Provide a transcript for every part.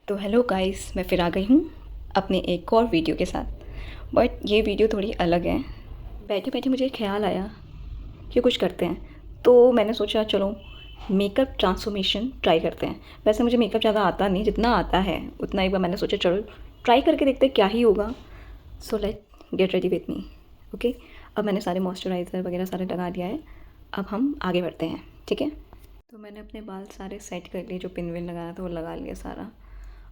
तो hello guys, मैं फिर आ गई हूँ अपने एक और वीडियो के साथ। बट ये वीडियो थोड़ी अलग है। बैठे बैठे मुझे ख्याल आया कि कुछ करते हैं, तो मैंने सोचा चलो मेकअप ट्रांसफॉर्मेशन ट्राई करते हैं। वैसे मुझे मेकअप ज़्यादा आता नहीं, जितना आता है उतना एक बार मैंने सोचा चलो ट्राई करके देखते हैं क्या ही होगा। So let get ready with me. Okay, अब मैंने सारे मॉइस्चराइज़र वगैरह सारे लगा दिया है। अब हम आगे बढ़ते हैं, ठीक है। तो मैंने अपने बाल सारे सेट कर लिए, जो पिन विन लगाया था वो लगा लिया सारा।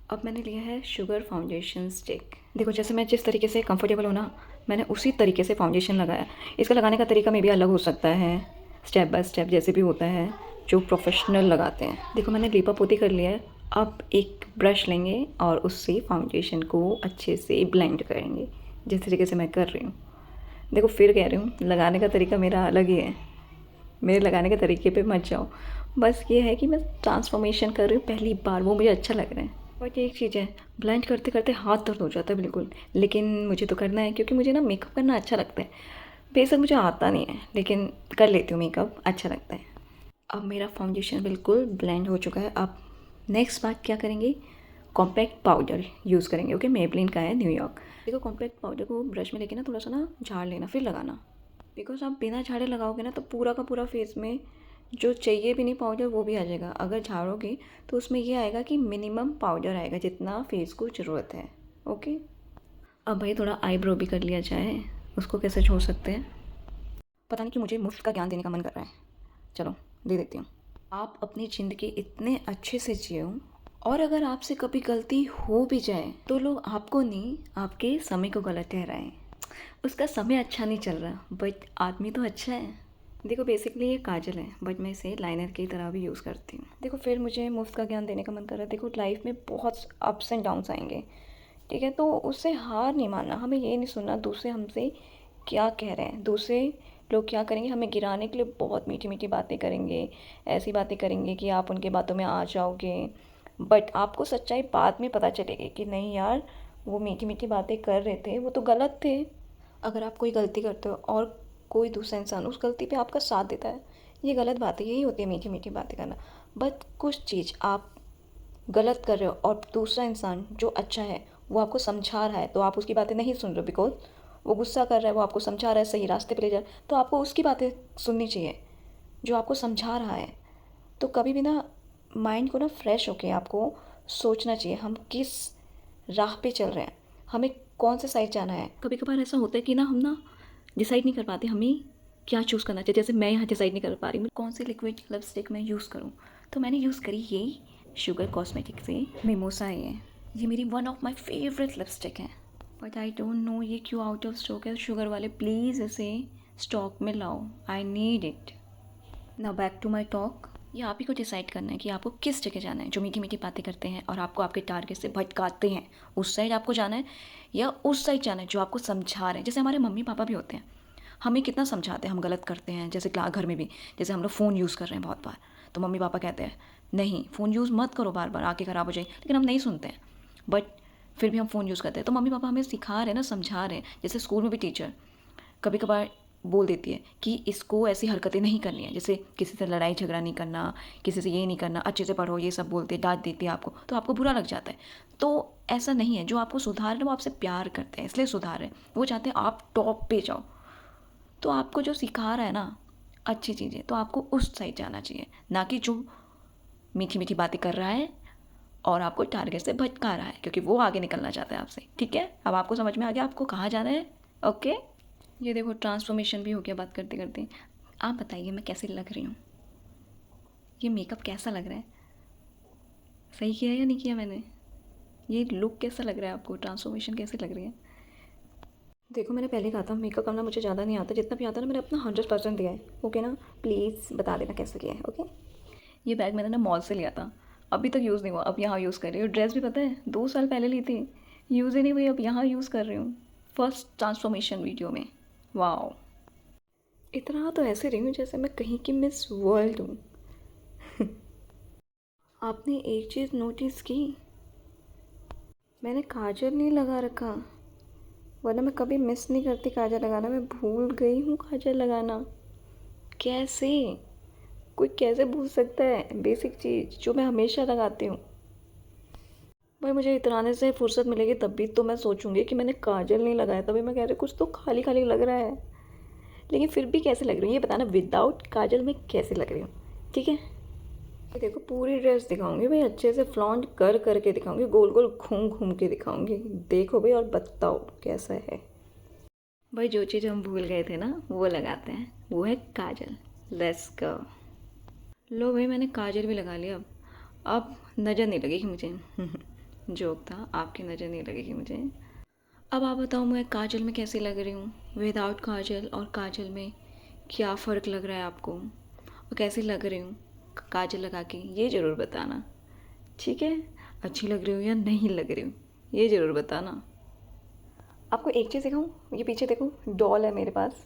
अब मैंने लिया है शुगर फाउंडेशन स्टिक। देखो, जैसे मैं जिस तरीके से कंफर्टेबल हूँ ना, मैंने उसी तरीके से फाउंडेशन लगाया। इसका लगाने का तरीका मे भी अलग हो सकता है, स्टेप बाय स्टेप जैसे भी होता है जो प्रोफेशनल लगाते हैं। देखो, मैंने लीपा पोती कर लिया है। अब एक ब्रश लेंगे और उससे फाउंडेशन को अच्छे से ब्लेंड करेंगे, जिस तरीके से मैं कर रही हूँ। देखो, फिर कह रही हूँ लगाने का तरीका मेरा अलग ही है, मेरे लगाने के तरीके पे मत जाओ। बस ये है कि मैं ट्रांसफॉर्मेशन कर रही हूँ पहली बार, वो मुझे अच्छा लग रहा है। बट एक चीज़ है, ब्लेंड करते करते हाथ दर्द हो जाता है बिल्कुल, लेकिन मुझे तो करना है क्योंकि मुझे ना मेकअप करना अच्छा लगता है। बेशक मुझे आता नहीं है, लेकिन कर लेती हूँ मेकअप, अच्छा लगता है। अब मेरा फाउंडेशन बिल्कुल ब्लेंड हो चुका है। अब नेक्स्ट बात क्या करेंगे, कॉम्पैक्ट पाउडर यूज़ करेंगे। ओके, मेबलिन का है, न्यूयॉर्क। देखो, कॉम्पैक्ट पाउडर को ब्रश में लेके ना थोड़ा सा ना झाड़ लेना, फिर लगाना। बिकॉज आप बिना झाड़े लगाओगे ना तो पूरा का पूरा फेस में जो चाहिए भी नहीं पाउडर वो भी आ जाएगा। अगर झाड़ोगे तो उसमें ये आएगा कि मिनिमम पाउडर आएगा जितना फेस को ज़रूरत है। ओके, अब भाई थोड़ा आईब्रो भी कर लिया जाए, उसको कैसे छोड़ सकते हैं। पता नहीं कि मुझे मुफ्त का ज्ञान देने का मन कर रहा है, चलो दे देती हूँ। आप अपनी ज़िंदगी इतने अच्छे से जियो, और अगर आपसे कभी गलती हो भी जाए तो लोग आपको नहीं, आपके समय को गलत ठहराएं। उसका समय अच्छा नहीं चल रहा, बट आदमी तो अच्छा है। देखो, बेसिकली ये काजल है, बट मैं इसे लाइनर की तरह भी यूज़ करती हूँ। देखो, फिर मुझे मुफ्त का ज्ञान देने का मन कर रहा है। देखो, लाइफ में बहुत अप्स एंड डाउन्स आएंगे, ठीक है। तो उससे हार नहीं मानना, हमें ये नहीं सुनना दूसरे हमसे क्या कह रहे हैं। दूसरे लोग क्या करेंगे, हमें गिराने के लिए बहुत मीठी मीठी बातें करेंगे, ऐसी बातें करेंगे कि आप उनके बातों में आ जाओगे। बट आपको सच्चाई बाद में पता चलेगी कि नहीं यार, वो मीठी मीठी बातें कर रहे थे, वो तो गलत थे। अगर आप कोई गलती करते हो और कोई दूसरा इंसान उस गलती पे आपका साथ देता है, ये गलत बात है। यही होती है मीठी मीठी बातें करना। बट कुछ चीज़ आप गलत कर रहे हो और दूसरा इंसान जो अच्छा है वो आपको समझा रहा है, तो आप उसकी बातें नहीं सुन रहे हो। बिकॉज वो गुस्सा कर रहा है, वो आपको समझा रहा है, सही रास्ते पे ले जा रहा है, तो आपको उसकी बातें सुननी चाहिए जो आपको समझा रहा है। तो कभी भी ना माइंड को ना फ्रेश होके आपको सोचना चाहिए हम किस राह पे चल रहे हैं, हमें कौन से साइड जाना है। कभी कभार ऐसा होता है कि ना हम ना डिसाइड नहीं कर पाते हमें क्या चूज़ करना चाहिए। जैसे मैं यहाँ डिसाइड नहीं कर पा रही हूँ कौन सी लिक्विड लिपस्टिक मैं यूज़ करूँ, तो मैंने यूज़ करी ये शुगर कॉस्मेटिक से मिमोसा है। ये मेरी one of my favourite lipstick है। बट आई डोंट नो ये क्यों आउट ऑफ स्टॉक है। शुगर वाले प्लीज़ इसे स्टॉक में लाओ, I need it. Now back to my talk. ये आप ही को डिसाइड करना है कि आपको किस जगह जाना है। जो मीठी मीठी बातें करते हैं और आपको आपके टारगेट से भटकाते हैं, उस साइड आपको जाना है या उस साइड जाना है जो आपको समझा रहे हैं। जैसे हमारे मम्मी पापा भी होते हैं, हमें कितना समझाते हैं, हम गलत करते हैं। जैसे घर में भी, जैसे हम लोग फ़ोन यूज़ कर रहे हैं बहुत बार, तो मम्मी पापा कहते हैं नहीं फ़ोन यूज़ मत करो, बार बार आँखें ख़राब हो जाएगी, लेकिन हम नहीं सुनते हैं। बट फिर भी हम फ़ोन यूज़ करते हैं। तो मम्मी पापा हमें सिखा रहे हैं ना, समझा रहे हैं। जैसे स्कूल में भी टीचर कभी कभार बोल देती है कि इसको ऐसी हरकतें नहीं करनी है, जैसे किसी से लड़ाई झगड़ा नहीं करना, किसी से ये नहीं करना, अच्छे से पढ़ो, ये सब बोलते, डांट देती है आपको, तो आपको बुरा लग जाता है। तो ऐसा नहीं है, जो आपको सुधार रहे हैं वो आपसे प्यार करते हैं, इसलिए सुधार रहे हैं। वो चाहते हैं आप टॉप पे जाओ। तो आपको जो सिखा रहा है ना अच्छी चीज़ें, तो आपको उस साइड जाना चाहिए, ना कि जो मीठी मीठी बातें कर रहा है और आपको टारगेट से भटका रहा है, क्योंकि वो आगे निकलना चाहता है आपसे। ठीक है, अब आपको समझ में आ गया आपको कहाँ जाना है। ओके, ये देखो ट्रांसफॉर्मेशन भी हो गया बात करते करते। आप बताइए मैं कैसी लग रही हूँ, ये मेकअप कैसा लग रहा है, सही किया या नहीं किया मैंने, ये लुक कैसा लग रहा है आपको, ट्रांसफॉर्मेशन कैसी लग रही है। देखो, मैंने पहले कहा था मेकअप करना मुझे ज़्यादा नहीं आता, जितना भी आता है ना मैंने अपना 100% दिया है। ओके ना, प्लीज़ बता देना कैसे किया है। ओके, ये बैग मैंने ना मॉल से लिया था, अभी तक यूज़ नहीं हुआ, अब यहाँ यूज़ कर रही हूँ। ड्रेस भी पता है 2 साल पहले ली थी, यूज़ ही नहीं हुई, अब यहाँ यूज़ कर रही हूँ फर्स्ट ट्रांसफॉर्मेशन वीडियो में। वाओ, इतना तो ऐसे रही हूँ जैसे मैं कहीं की मिस वर्ल्ड हूँ। आपने एक चीज़ नोटिस की, मैंने काजल नहीं लगा रखा, वरना मैं कभी मिस नहीं करती काजल लगाना, मैं भूल गई हूँ काजल लगाना। कैसे, कोई कैसे भूल सकता है बेसिक चीज़ जो मैं हमेशा लगाती हूँ। भाई मुझे इतराने से फुर्सत मिलेगी तब भी तो मैं सोचूंगी कि मैंने काजल नहीं लगाया, तभी मैं कह रही कुछ तो खाली खाली लग रहा है। लेकिन फिर भी कैसे लग रही हूँ ये बताना, विदाउट काजल में कैसे लग रही हूँ, ठीक है। ये देखो पूरी ड्रेस दिखाऊंगी भाई, अच्छे से फ्लॉन्ट कर करके दिखाऊंगी, गोल गोल घूम घूम के दिखाऊंगी। देखो भाई और बताओ कैसा है। भाई जो चीज़ हम भूल गए थे ना वो लगाते हैं, वो है काजल। Let's go. लो भाई मैंने काजल भी लगा लिया। अब नज़र नहीं लगेगी मुझे। जोक था, आपकी नज़र नहीं लगेगी मुझे। अब आप बताओ मैं काजल में कैसी लग रही हूँ, विदाउट काजल और काजल में क्या फ़र्क लग रहा है आपको, और कैसी लग रही हूँ काजल लगा के, ये ज़रूर बताना, ठीक है। अच्छी लग रही हूँ या नहीं लग रही हूँ ये ज़रूर बताना। आपको एक चीज़ दिखाऊँ, ये पीछे देखो डॉल है मेरे पास।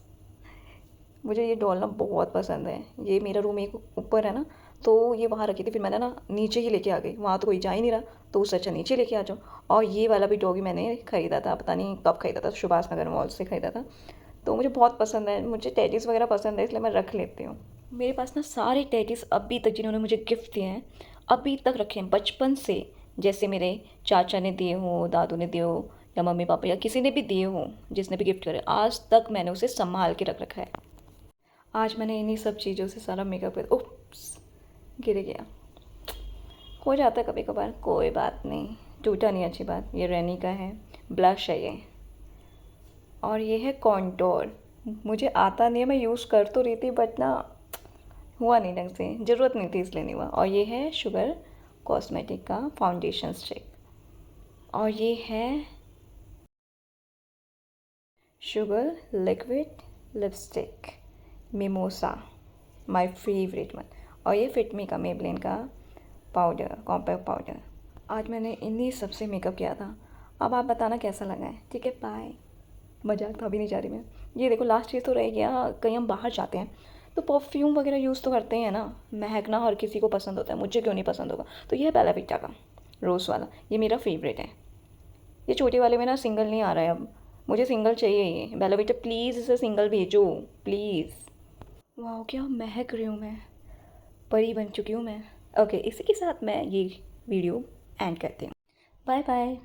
मुझे ये डॉल ना बहुत पसंद है। ये मेरा रूम एक ऊपर है ना, तो ये वहाँ रखी थी, फिर मैंने ना नीचे ही लेके आ गई, वहाँ तो कोई जा ही नहीं रहा, तो उससे अच्छा नीचे लेके आ जाओ। और ये वाला भी डॉगी मैंने ख़रीदा था, पता नहीं कब ख़रीदा था, सुभाष नगर मॉल से ख़रीदा था। तो मुझे बहुत पसंद है, मुझे टैटूज़ वगैरह पसंद है, इसलिए मैं रख लेती हूँ। मेरे पास ना सारे टैटूज़ अभी तक जिन्होंने मुझे गिफ्ट दिए हैं अभी तक रखे हैं, बचपन से। जैसे मेरे चाचा ने दिए हों, दादू ने दिए हो, या मम्मी पापा या किसी ने भी दिए हों, जिसने भी गिफ्ट करे, आज तक मैंने उसे संभाल के रख रखा है। आज मैंने इन्हीं सब चीज़ों से सारा मेकअप कर, उप्स, गिर गया। हो जाता है कभी कभार, कोई बात नहीं, टूटा नहीं, अच्छी बात। ये रैनी का है, ब्लश है ये, और ये है कॉन्टोर। मुझे आता नहीं है, मैं यूज़ कर तो रही थी बट ना हुआ नहीं ढंग से, ज़रूरत नहीं थी इसलिए नहीं हुआ। और ये है शुगर कॉस्मेटिक का फाउंडेशन स्टिक, और ये है sugar liquid lipstick mimosa, my favourite one. और ये फिटमी का मेबलिन का पाउडर, कॉम्पैक्ट पाउडर। आज मैंने इन्हीं सब से मेकअप किया था। अब आप बताना कैसा लगा है, ठीक है, बाय। मजाक था, अभी नहीं जा रही मैं। ये देखो लास्ट चीज़ तो रह गया, कहीं हम बाहर जाते हैं तो परफ्यूम वगैरह यूज़ तो करते हैं ना, महकना हर किसी को पसंद होता है, मुझे क्यों नहीं पसंद होगा। तो ये है बेला विटा का रोज़ वाला, ये मेरा फेवरेट है। ये छोटे वाले में ना सिंगल नहीं आ रहा है अब, मुझे सिंगल चाहिए। ये बेला विटा प्लीज़ इसे सिंगल भेजो प्लीज़। वाह क्या महक रही हूँ मैं, परी बन चुकी हूँ मैं। ओके, इसी के साथ मैं ये वीडियो एंड करती हूँ। Bye bye.